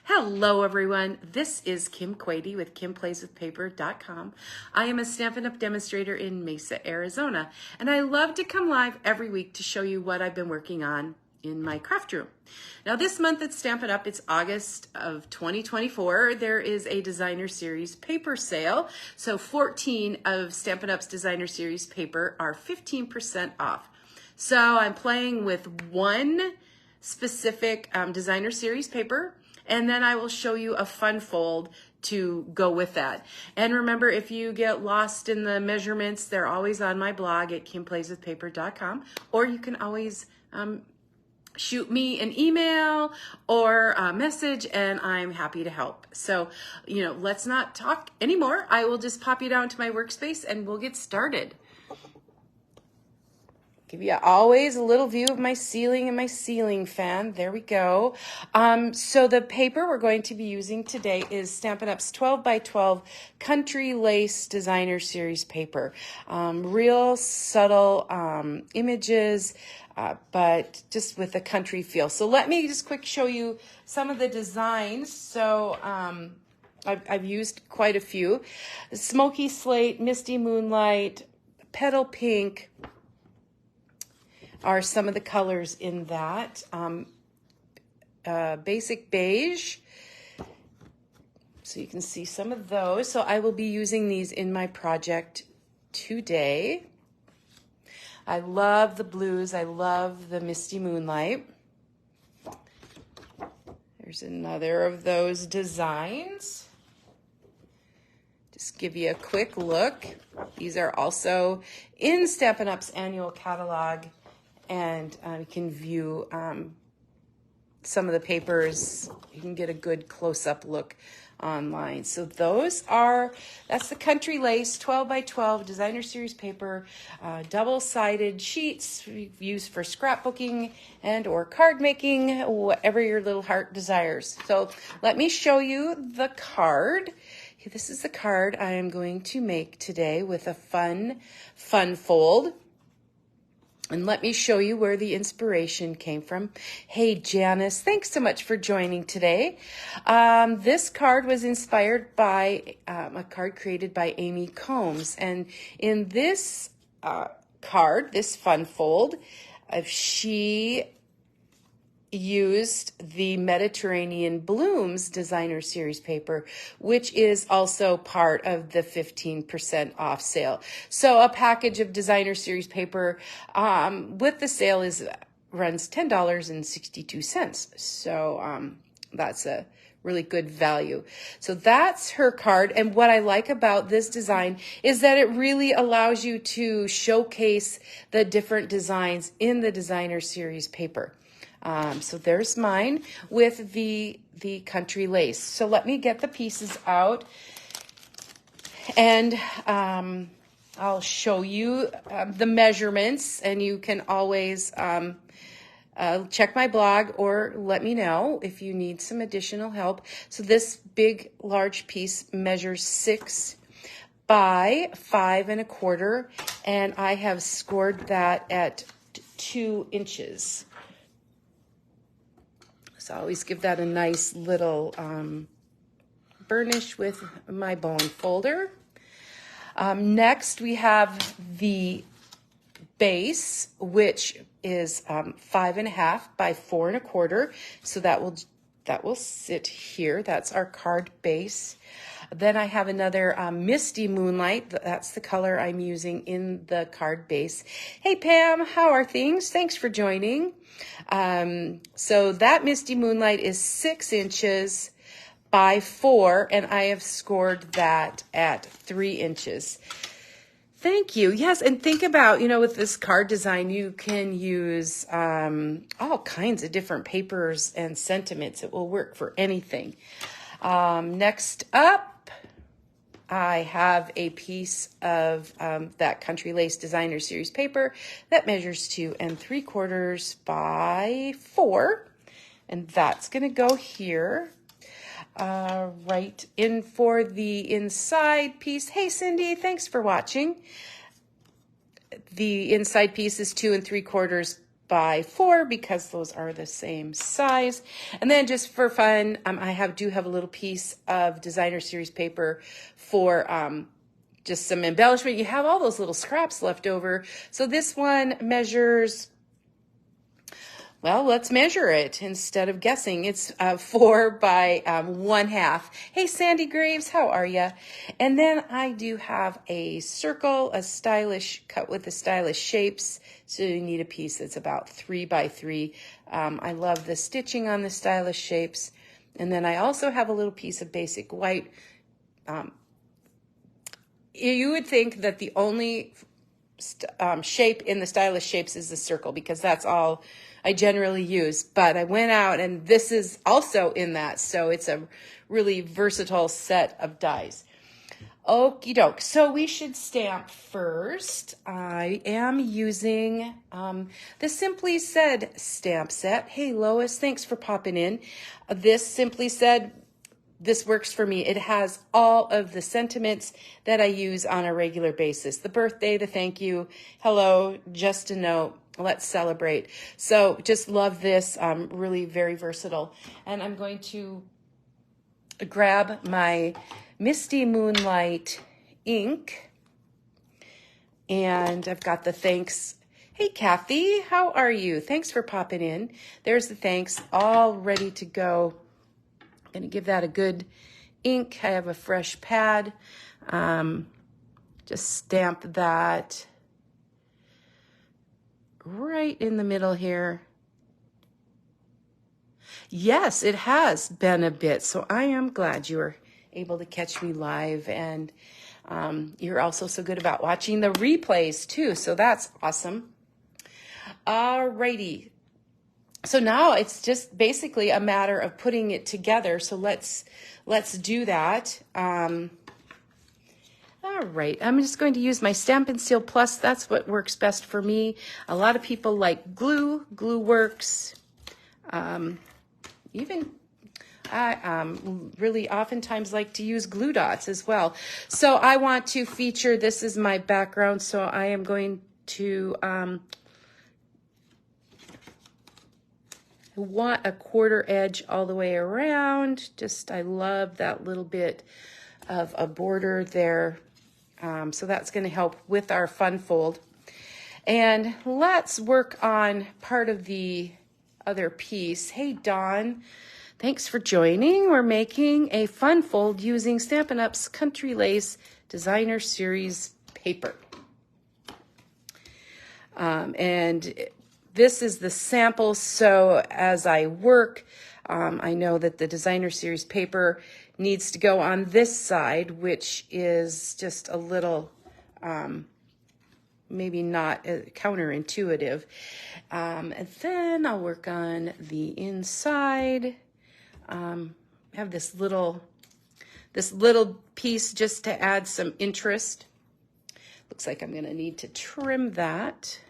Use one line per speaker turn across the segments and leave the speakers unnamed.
Hello, everyone. This is Kim Quady with KimPlaysWithPaper.com. I am a Stampin' Up! Demonstrator in Mesa, Arizona, and I love to come live every week to show you what I've been working on in my craft room. Now, this month at Stampin' Up!, it's August of 2024. There is a Designer Series paper sale. So 14 of Stampin' Up!'s Designer Series paper are 15% off. So I'm playing with one specific Designer Series paper, and then I will show you a fun fold to go with that. And remember, if you get lost in the measurements, they're always on my blog at KimPlaysWithPaper.com, or you can always shoot me an email or a message, and I'm happy to help. So, let's not talk anymore. I will just pop you down to my workspace and we'll get started. Give you always a little view of my ceiling and my ceiling fan. There we go. So the paper we're going to be using today is Stampin' Up's 12 by 12 Country Lace Designer Series paper. Real subtle images, but just with a country feel. So let me just quick show you some of the designs. So I've used quite a few. Smoky Slate, Misty Moonlight, Petal Pink are some of the colors in that. Basic Beige. So you can see some of those. So I will be using these in my project today. I love the blues. I love the Misty Moonlight. There's another of those designs. Just give you a quick look. These are also in Stampin' Up's annual catalog. And you can view some of the papers. You can get a good close-up look online. So that's the Country Lace 12 by 12 Designer Series paper, double-sided sheets used for scrapbooking and or card making, whatever your little heart desires. So let me show you the card. This is the card I am going to make today with a fun fold. And let me show you where the inspiration came from. Hey, Janice, thanks so much for joining today. This card was inspired by a card created by Amy Combs. And in this card, this fun fold, she used the Mediterranean Blooms Designer Series paper, which is also part of the 15% off sale. So a package of Designer Series paper with the sale runs $10.62. So that's a really good value. So that's her card. And what I like about this design is that it really allows you to showcase the different designs in the Designer Series paper. So there's mine with the Country Lace. So let me get the pieces out, and I'll show you the measurements, and you can always check my blog or let me know if you need some additional help. So this large piece measures 6 by 5 1/4, and I have scored that at 2 inches. So I always give that a nice little burnish with my bone folder. Next, we have the base, which is 5 1/2 by 4 1/4. So that will sit here. That's our card base. Then I have another Misty Moonlight. That's the color I'm using in the card base. Hey, Pam, how are things? Thanks for joining. So that Misty Moonlight is 6 inches by 4, and I have scored that at 3 inches. Thank you. Yes, and think about, with this card design, you can use all kinds of different papers and sentiments. It will work for anything. Next up, I have a piece of that Country Lace Designer Series paper that measures 2 3/4 by 4. And that's going to go here. Right in for the inside piece. Hey, Cindy, thanks for watching. The inside piece is 2 3/4 by 4 because those are the same size. And then just for fun, I do have a little piece of designer series paper for just some embellishment. You have all those little scraps left over. So this one measures, well, let's measure it instead of guessing. It's 4 by 1/2. Hey, Sandy Graves, how are you? And then I do have a circle, a stylish cut with the stylish shapes. So you need a piece that's about 3 by 3. I love the stitching on the stylish shapes. And then I also have a little piece of basic white. You would think that the only shape in the stylish shapes is the circle because that's all I generally use, but I went out and this is also in that, so it's a really versatile set of dies. Okie doke, so we should stamp first. I am using the Simply Said stamp set. Hey Lois, thanks for popping in. This Simply Said, this works for me. It has all of the sentiments that I use on a regular basis. The birthday, the thank you, hello, just a note, let's celebrate. So just love this, really very versatile. And I'm going to grab my Misty Moonlight ink. And I've got the thanks. Hey Kathy, how are you? Thanks for popping in. There's the thanks, all ready to go. Going to give that a good ink. I have a fresh pad. Just stamp that right in the middle here. Yes, it has been a bit, so I am glad you were able to catch me live, and you're also so good about watching the replays too, so that's awesome. Alrighty. So now it's just basically a matter of putting it together. So let's do that. All right, I'm just going to use my Stampin' Seal Plus. That's what works best for me. A lot of people like glue. Glue works. Even I really oftentimes like to use glue dots as well. So I want to feature, this is my background, so I am going to want a quarter edge all the way around. Just, I love that little bit of a border there. So that's going to help with our fun fold. And let's work on part of the other piece. Hey, Dawn, thanks for joining. We're making a fun fold using Stampin' Up's Country Lace Designer Series paper. And this is the sample, so as I work, I know that the Designer Series paper needs to go on this side, which is just a little, maybe not counterintuitive. And then I'll work on the inside. Have this little piece just to add some interest. Looks like I'm gonna need to trim that.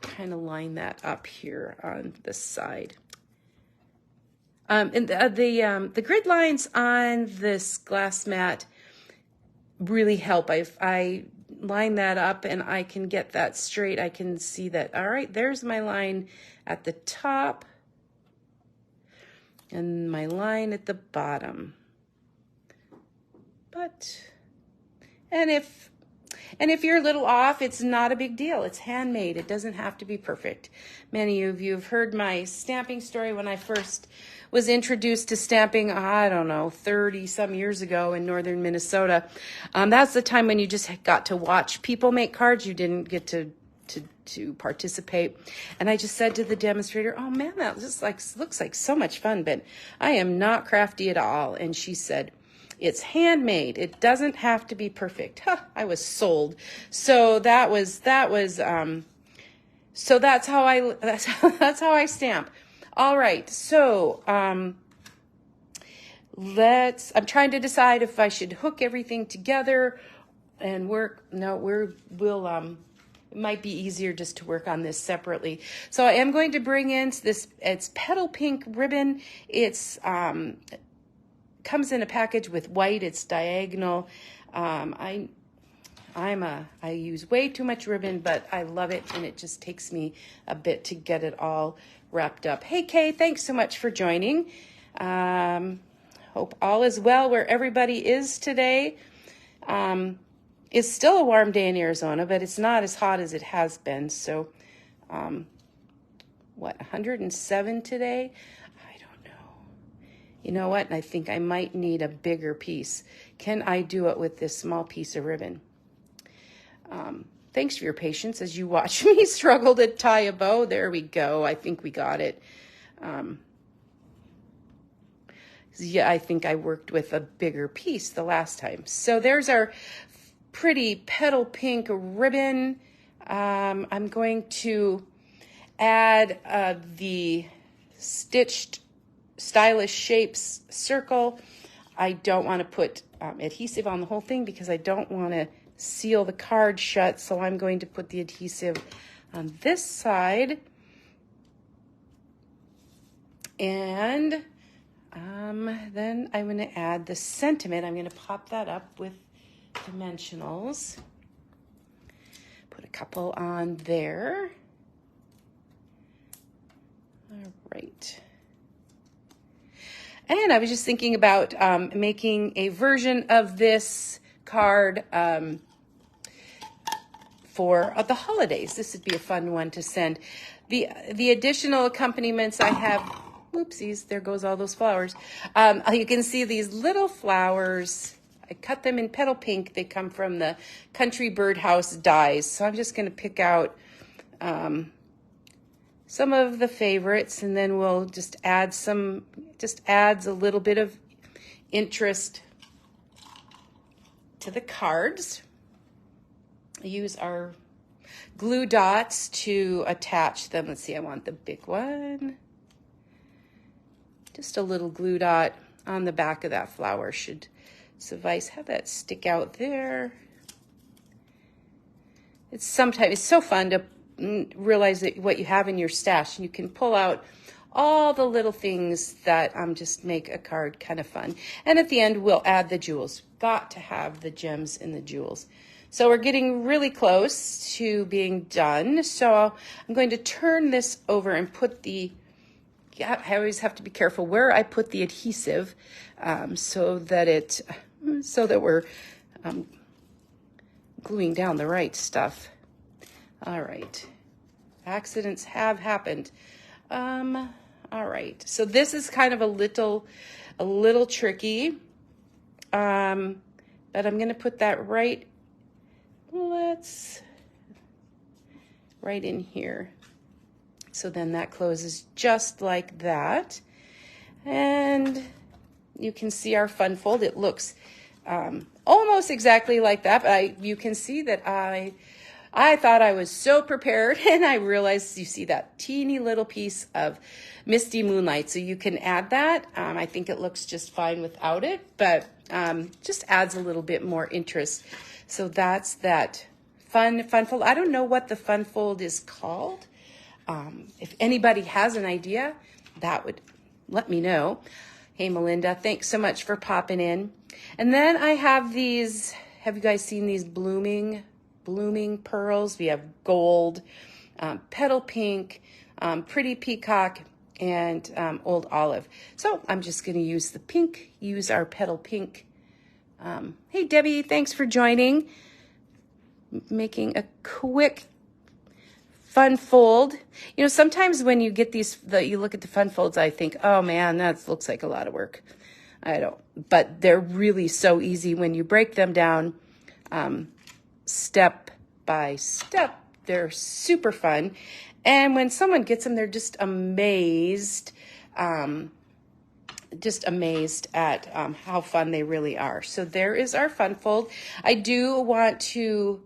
Kind of line that up here on the side. And the grid lines on this glass mat really help. I line that up and I can get that straight. I can see that, all right, there's my line at the top and my line at the bottom. And if you're a little off, it's not a big deal. It's handmade. It doesn't have to be perfect. Many of you have heard my stamping story when I first was introduced to stamping, I don't know, 30 some years ago in northern Minnesota. That's the time when you just got to watch people make cards. You didn't get to participate. And I just said to the demonstrator, oh man, that just looks like so much fun, but I am not crafty at all. And she said, it's handmade. It doesn't have to be perfect. Huh, I was sold. So that's how I stamp. All right. So, I'm trying to decide if I should hook everything together and work. No, it might be easier just to work on this separately. So I am going to bring in this, it's petal pink ribbon. It's, comes in a package with white. It's diagonal. I I use way too much ribbon, but I love it, and it just takes me a bit to get it all wrapped up. Hey, Kay, thanks so much for joining. Hope all is well where everybody is today. It's still a warm day in Arizona, but it's not as hot as it has been. So, 107 today? I don't know. You know what? I think I might need a bigger piece. Can I do it with this small piece of ribbon? Thanks for your patience as you watch me struggle to tie a bow. There we go. I think we got it. Yeah, I think I worked with a bigger piece the last time. So there's our pretty petal pink ribbon. I'm going to add the stitched stylish shapes circle. I don't want to put adhesive on the whole thing because I don't want to seal the card shut, so I'm going to put the adhesive on this side. And then I'm going to add the sentiment. I'm going to pop that up with dimensionals. Put a couple on there. All right. And I was just thinking about making a version of this card for the holidays. This would be a fun one to send. The additional accompaniments I have, oopsies, there goes all those flowers. You can see these little flowers. I cut them in petal pink. They come from the Country Birdhouse dies. So I'm just going to pick out some of the favorites, and then we'll just add some, just adds a little bit of interest to the cards. Use our glue dots to attach them. Let's see, I want the big one. Just a little glue dot on the back of that flower should suffice. Have that stick out there. It's so fun to realize that what you have in your stash, and you can pull out all the little things that just make a card kind of fun. And at the end, we'll add the jewels. Got to have the gems and the jewels. So we're getting really close to being done. So I'm going to turn this over and put the, I always have to be careful where I put the adhesive so that we're gluing down the right stuff. All right. Accidents have happened. All right. So this is kind of a little tricky. But I'm going to put that right in here. So then that closes just like that. And you can see our fun fold. It looks almost exactly like that, but you can see that I thought I was so prepared, and I realized you see that teeny little piece of Misty Moonlight. So you can add that. I think it looks just fine without it, but just adds a little bit more interest. So that's that fun fold. I don't know what the fun fold is called. If anybody has an idea, that would let me know. Hey, Melinda, thanks so much for popping in. And then I have these, have you guys seen these blooming pearls? We have gold, petal pink, pretty peacock, and old olive. So I'm just going to use the pink, use our petal pink. Hey, Debbie, thanks for joining. Making a quick fun fold. You know, sometimes when you get you look at the fun folds, I think, oh man, that looks like a lot of work. I don't, but they're really so easy when you break them down step by step. They're super fun. And when someone gets them, they're just amazed at how fun they really are. So there is our fun fold. I do want to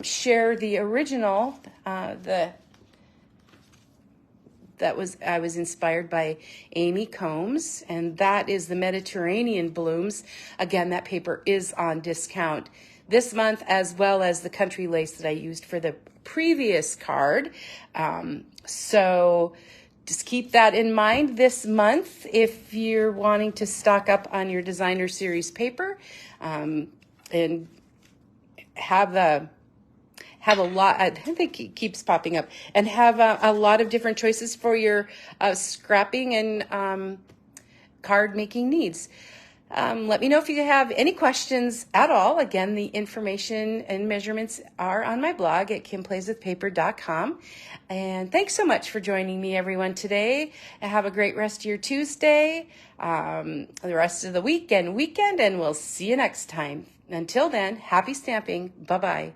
share the original, I was inspired by Amy Combs, and that is the Mediterranean Blooms. Again, that paper is on discount this month, as well as the country lace that I used for the previous card. So just keep that in mind this month if you're wanting to stock up on your designer series paper. And have a lot. I think it keeps popping up, and have a lot of different choices for your scrapping and card making needs. Let me know if you have any questions at all. Again, the information and measurements are on my blog at kimplayswithpaper.com. And thanks so much for joining me, everyone, today. And have a great rest of your Tuesday, the rest of the weekend, and we'll see you next time. Until then, happy stamping. Bye-bye.